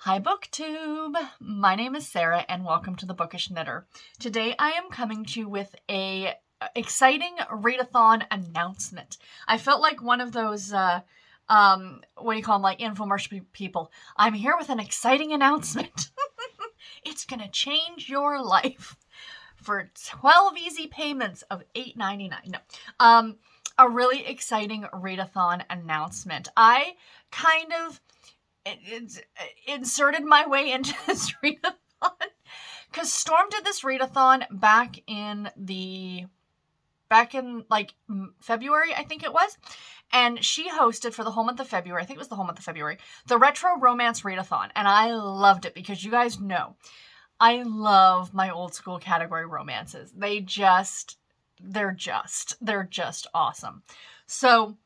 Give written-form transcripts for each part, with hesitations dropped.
Hi BookTube! My name is Sarah and welcome to the Bookish Knitter. Today I am coming to you with a exciting readathon announcement. I felt like one of those, what do you call them, like infomercial people. I'm here with an exciting announcement. It's gonna change your life for 12 easy payments of $8.99. No, a really exciting readathon announcement. I kind of inserted my way into this readathon because Storm did this readathon back in like February, I think it was, and she hosted for the whole month of February, I think it was the whole month of February, the Retro Romance Readathon, and I loved it because you guys know I love my old school category romances. They're just awesome. So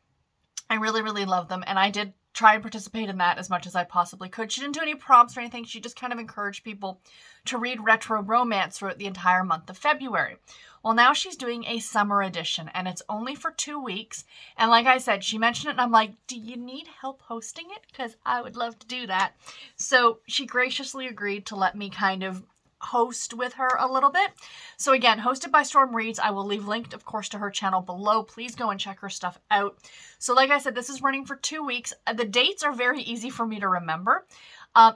I really love them, and I did try and participate in that as much as I possibly could. She didn't do any prompts or anything. She just kind of encouraged people to read retro romance throughout the entire month of February. Well, now she's doing a summer edition, and it's only for 2 weeks. And like I said, she mentioned it, and I'm like, do you need help hosting it? Because I would love to do that. So she graciously agreed to let me kind of host with her a little bit. So again, hosted by Storm Reads. I will leave linked, of course, to her channel below. Please go and check her stuff out. So like I said, this is running for 2 weeks. The dates are very easy for me to remember.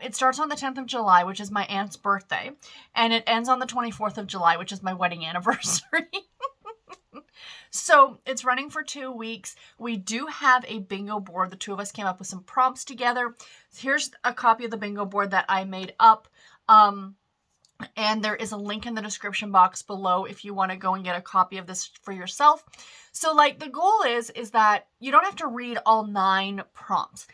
It starts on the 10th of July, which is my aunt's birthday, and it ends on the 24th of July, which is my wedding anniversary. So it's running for 2 weeks. We do have a bingo board. The two of us came up with some prompts together. Here's a copy of the bingo board that I made up. And there is a link in the description box below if you want to go and get a copy of this for yourself. So like the goal is that you don't have to read all 9 prompts.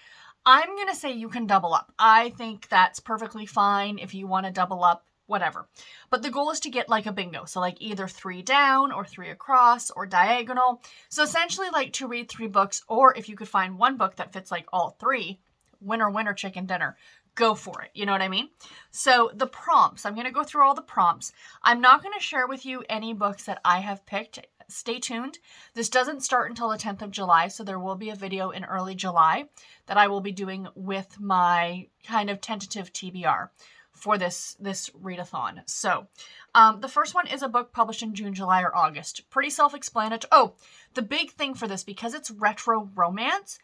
I'm going to say you can double up. I think that's perfectly fine if you want to double up, whatever. But the goal is to get like a bingo. So like either 3 down or 3 across or diagonal. So essentially like to read 3 books, or if you could find one book that fits like all 3, winner, chicken dinner. Go for it. You know what I mean? So the prompts, I'm going to go through all the prompts. I'm not going to share with you any books that I have picked. Stay tuned. This doesn't start until the 10th of July, so there will be a video in early July that I will be doing with my kind of tentative TBR for this readathon. So the first one is a book published in June, July, or August. Pretty self-explanatory. Oh, the big thing for this, because it's retro romance,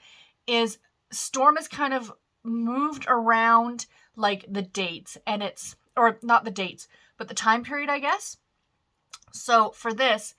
is Storm is kind of moved around like the dates, and or not the dates, but the time period, I guess. So for this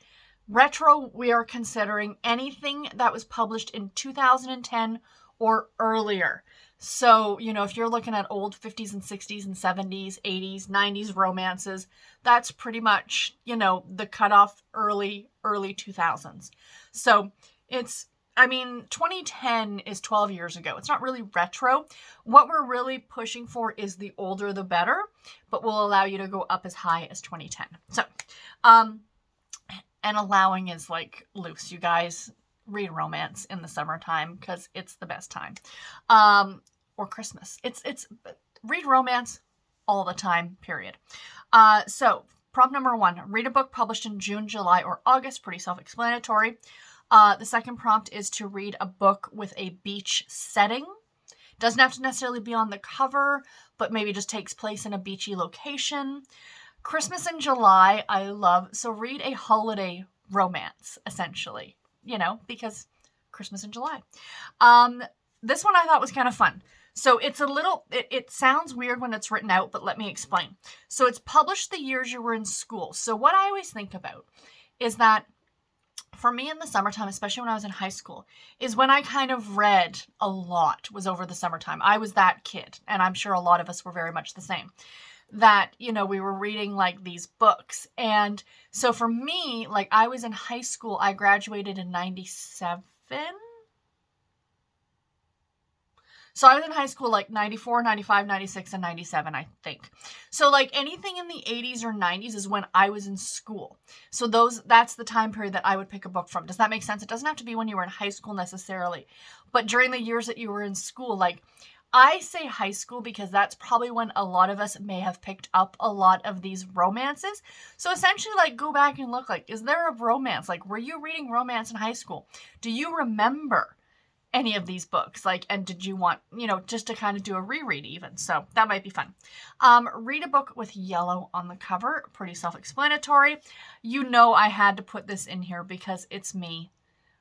retro, we are considering anything that was published in 2010 or earlier. So, you know, if you're looking at old 50s and 60s and 70s, 80s, 90s romances, that's pretty much, you know, the cutoff early 2000s. So it's, I mean, 2010 is 12 years ago. It's not really retro. What we're really pushing for is the older the better, but will allow you to go up as high as 2010. So, and allowing is like loose. You guys read romance in the summertime because it's the best time. Or Christmas. It's read romance all the time, period. So prompt number 1, read a book published in June, July, or August. Pretty self-explanatory. The second prompt is to read a book with a beach setting. Doesn't have to necessarily be on the cover, but maybe just takes place in a beachy location. Christmas in July, I love. So read a holiday romance, essentially, you know, because Christmas in July. This one I thought was kind of fun. So it's a little, it sounds weird when it's written out, but let me explain. So it's published the years you were in school. So what I always think about is that for me in the summertime, especially when I was in high school, is when I kind of read a lot, was over the summertime. I was that kid, and I'm sure a lot of us were very much the same. That, you know, we were reading like these books. And so for me, like I was in high school, I graduated in 97. So I was in high school like 94, 95, 96, and 97, I think. So like anything in the 80s or 90s is when I was in school. So that's the time period that I would pick a book from. Does that make sense? It doesn't have to be when you were in high school necessarily, but during the years that you were in school, like I say high school because that's probably when a lot of us may have picked up a lot of these romances. So essentially, like, go back and look, like, is there a romance? Like, were you reading romance in high school? Do you remember any of these books? Like, and did you want, you know, just to kind of do a reread even? So that might be fun. Read a book with yellow on the cover. Pretty self-explanatory. You know I had to put this in here because it's me.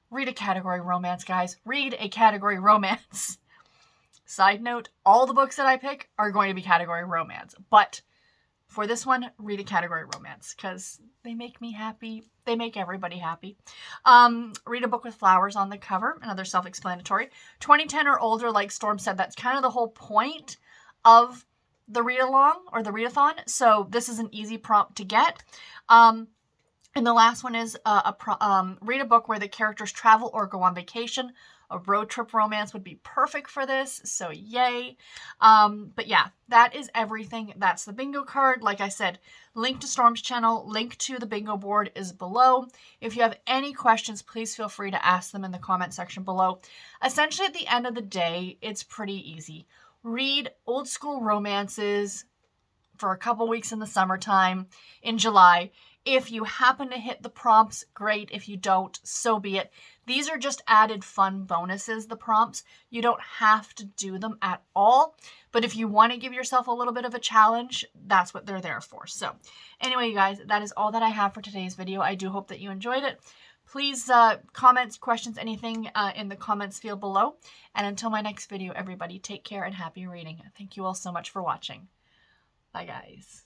Read a category romance, guys. Read a category romance. Side note, all the books that I pick are going to be category romance. But for this one, read a category romance because they make me happy. They make everybody happy. Read a book with flowers on the cover. Another self-explanatory. 2010 or older, like Storm said, that's kind of the whole point of the read-along or the readathon. So this is an easy prompt to get. And the last one is read a book where the characters travel or go on vacation. A road trip romance would be perfect for this, so yay. But yeah, that is everything. That's the bingo card. Like I said, link to Storm's channel, link to the bingo board is below. If you have any questions, please feel free to ask them in the comment section below. Essentially, at the end of the day, it's pretty easy. Read old school romances for a couple weeks in the summertime, in July. If you happen to hit the prompts, great. If you don't, so be it. These are just added fun bonuses, the prompts. You don't have to do them at all. But if you want to give yourself a little bit of a challenge, that's what they're there for. So anyway, you guys, that is all that I have for today's video. I do hope that you enjoyed it. Please comments, questions, anything in the comments field below. And until my next video, everybody, take care and happy reading. Thank you all so much for watching. Bye, guys.